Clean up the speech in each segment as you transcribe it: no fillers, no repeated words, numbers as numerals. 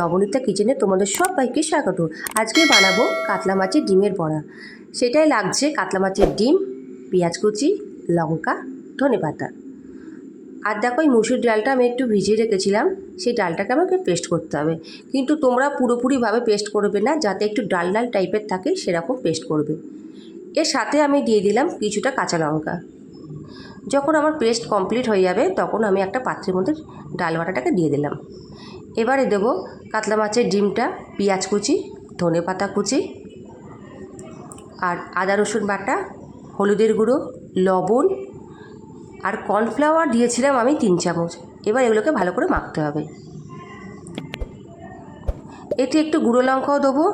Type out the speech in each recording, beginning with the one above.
নবনীতা কিচেনে তোমাদের সবাইকে স্বাগত। আজকে বানাবো কাতলা মাছের ডিমের বড়া। সেটাই লাগছে কাতলা মাছের ডিম, পেঁয়াজ কুচি, লঙ্কা, ধনেপাতা। আর দেখো এই মুসুর ডালটা আমি একটু ভিজিয়ে রেখেছিলাম, সেই ডালটাকে আমাকে পেস্ট করতে হবে। কিন্তু তোমরা পুরোপুরিভাবে পেস্ট করবে না, যাতে একটু ডাল ডাল টাইপের থাকে সেরকম পেস্ট করবে। এর সাথে আমি দিয়ে দিলাম কিছুটা কাঁচা লঙ্কা। যখন আমার পেস্ট কমপ্লিট হয়ে যাবে তখন আমি একটা পাত্রের মধ্যে ডাল বাটাটাকে দিয়ে দিলাম। এবারে দেবো কাতলা মাছের ডিমটা, পেঁয়াজ কুচি, ধনেপাতা কুচি আর আদা রসুন বাটা, হলুদের গুঁড়ো, লবণ আর কর্নফ্লাওয়ার দিয়েছিলাম আমি 3 চামচ। এবার এগুলোকে ভালো করে মাখতে হবে। এতে একটু গুঁড়ো লঙ্কাও দেবো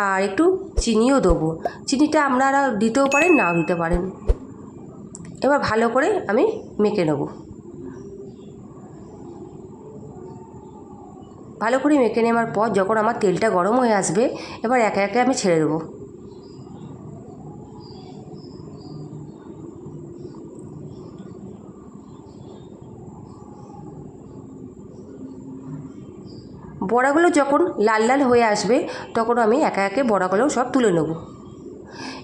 আর একটু চিনিও দেবো। চিনিটা আপনারা দিতেও পারেন, নাও দিতে পারেন। এবার ভালো করে আমি মেখে নেব। ভালো করে মেখে নেওয়ার পর যখন আমার তেলটা গরম হয়ে আসবে, এবার একে একে আমি ছেড়ে দেবো। বড়াগুলো যখন লাল লাল হয়ে আসবে তখন আমি একে একে বড়াগুলো সব তুলে নেব।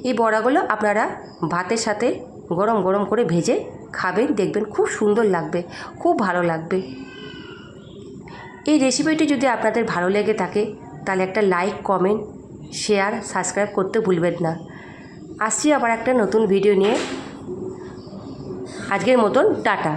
এই বড়াগুলো আপনারা ভাতের সাথে গরম গরম করে ভেজে খাবেন, দেখবেন খুব সুন্দর লাগবে, খুব ভালো লাগবে। এই রেসিপিটি যদি আপনাদের ভালো লেগে থাকে তাহলে একটা লাইক, কমেন্ট, শেয়ার, সাবস্ক্রাইব করতে ভুলবেন না। আসছি আবার একটা নতুন ভিডিও নিয়ে। আজকের মতন টাটা।